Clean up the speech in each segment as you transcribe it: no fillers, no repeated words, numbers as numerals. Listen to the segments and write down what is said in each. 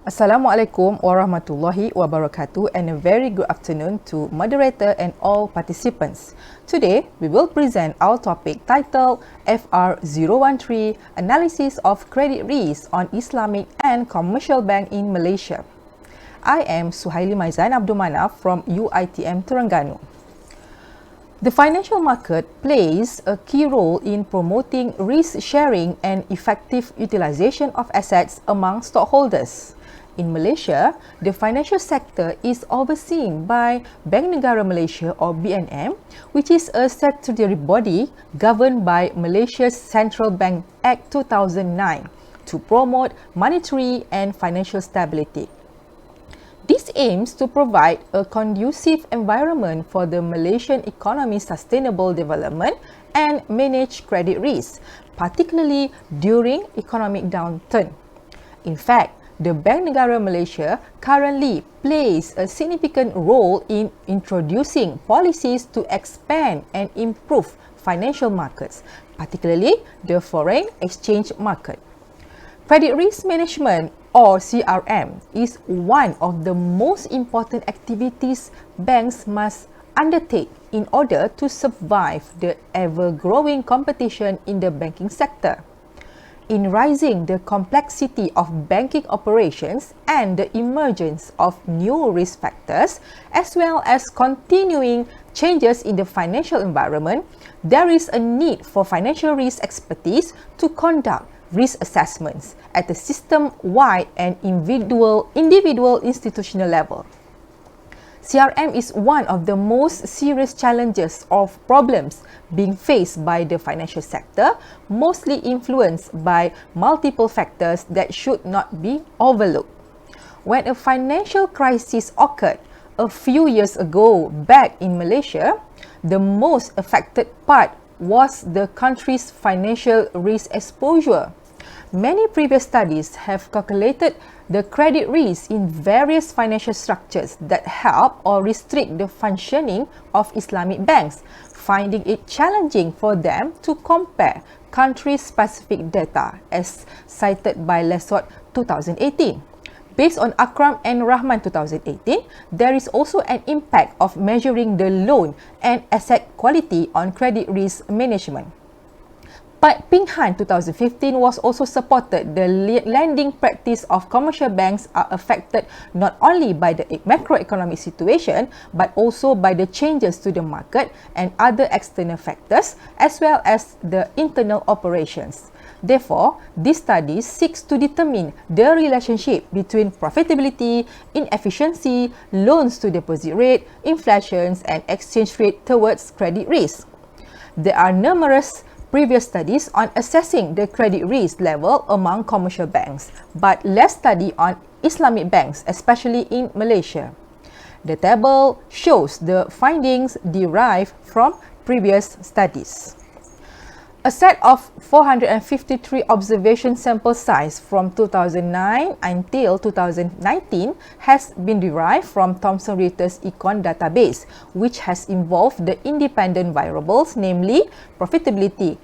Assalamualaikum warahmatullahi wabarakatuh and a very good afternoon to moderator and all participants. Today, we will present our topic titled FR013 Analysis of Credit Risk on Islamic and Commercial Bank in Malaysia. I am Suhaily Maizan Abdul Manaf from UiTM Terengganu. The financial market plays a key role in promoting risk sharing and effective utilization of assets among stockholders. In Malaysia, the financial sector is overseen by Bank Negara Malaysia or BNM, which is a statutory body governed by Malaysia's Central Bank Act 2009 to promote monetary and financial stability. This aims to provide a conducive environment for the Malaysian economy's sustainable development and manage credit risk, particularly during economic downturn. In fact, the Bank Negara Malaysia currently plays a significant role in introducing policies to expand and improve financial markets, particularly the foreign exchange market. Credit risk management or CRM is one of the most important activities banks must undertake in order to survive the ever-growing competition in the banking sector. In rising the complexity of banking operations and the emergence of new risk factors, as well as continuing changes in the financial environment, there is a need for financial risk expertise to conduct risk assessments at a system-wide and individual institutional level. CRM is one of the most serious challenges or problems being faced by the financial sector, mostly influenced by multiple factors that should not be overlooked. When a financial crisis occurred a few years ago back in Malaysia, the most affected part was the country's financial risk exposure. Many previous studies have calculated the credit risk in various financial structures that help or restrict the functioning of Islamic banks, finding it challenging for them to compare country-specific data as cited by Lesot 2018. Based on Akram and Rahman 2018, there is also an impact of measuring the loan and asset quality on credit risk management. But Ping Han 2015 was also supported. The lending practice of commercial banks are affected not only by the macroeconomic situation, but also by the changes to the market and other external factors, as well as the internal operations. Therefore, this study seeks to determine the relationship between profitability, inefficiency, loans to deposit rate, inflation, and exchange rate towards credit risk. There are numerous previous studies on assessing the credit risk level among commercial banks, but less study on Islamic banks, especially in Malaysia. The table shows the findings derived from previous studies. A set of 453 observation sample size from 2009 until 2019 has been derived from Thomson Reuters Econ database, which has involved the independent variables, namely profitability,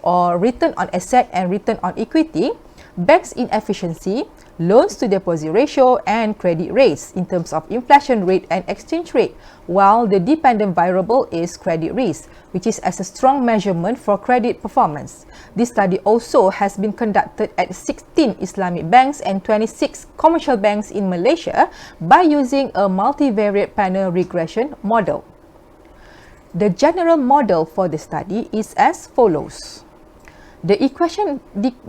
or return on asset and return on equity, banks inefficiency, loans to deposit ratio, and credit rates in terms of inflation rate and exchange rate, while the dependent variable is credit risk, which is as a strong measurement for credit performance. This study also has been conducted at 16 Islamic banks and 26 commercial banks in Malaysia by using a multivariate panel regression model. The general model for the study is as follows. The equation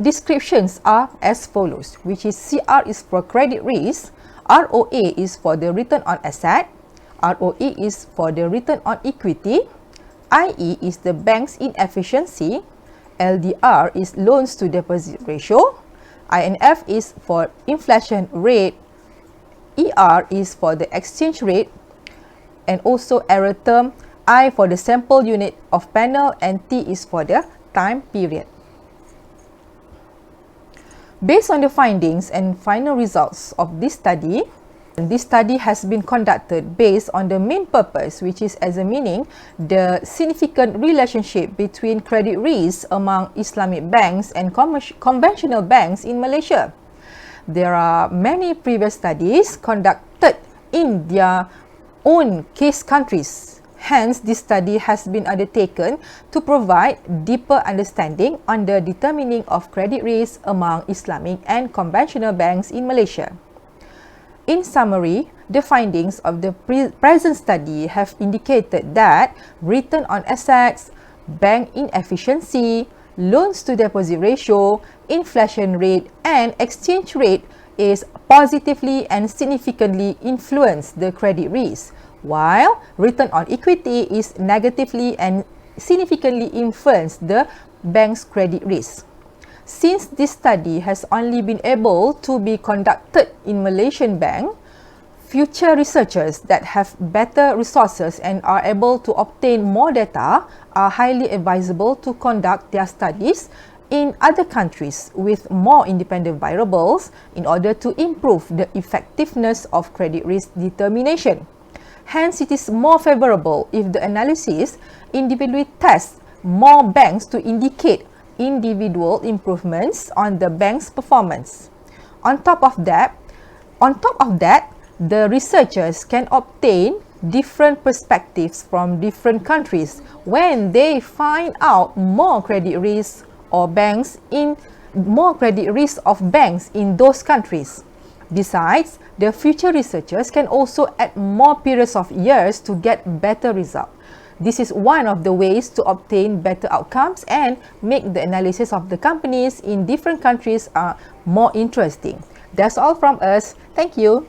descriptions are as follows, which is CR is for credit risk, ROA is for the return on asset, ROE is for the return on equity, IE is the bank's inefficiency, LDR is loans to deposit ratio, INF is for inflation rate, ER is for the exchange rate, and also error term, I for the sample unit of panel, and T is for the time period. Based on the findings and final results of this study has been conducted based on the main purpose, which is examining the significant relationship between credit risk among Islamic banks and conventional banks in Malaysia. there are many previous studies conducted in their own case countries. Hence, this study has been undertaken to provide deeper understanding on the determining of credit risk among Islamic and conventional banks in Malaysia. In summary, the findings of the present study have indicated that return on assets, bank inefficiency, loans to deposit ratio, inflation rate and exchange rate is positively and significantly influence the credit risk, while return on equity is negatively and significantly influence the bank's credit risk. Since this study has only been able to be conducted in Malaysian bank, future researchers that have better resources and are able to obtain more data are highly advisable to conduct their studies in other countries with more independent variables in order to improve the effectiveness of credit risk determination. Hence, it is more favorable if the analysis individually tests more banks to indicate individual improvements on the bank's performance. On top of that, the researchers can obtain different perspectives from different countries when they find out more credit risk of banks in those countries. Besides, the future researchers can also add more periods of years to get better results. This is one of the ways to obtain better outcomes and make the analysis of the companies in different countries more interesting. That's all from us. Thank you.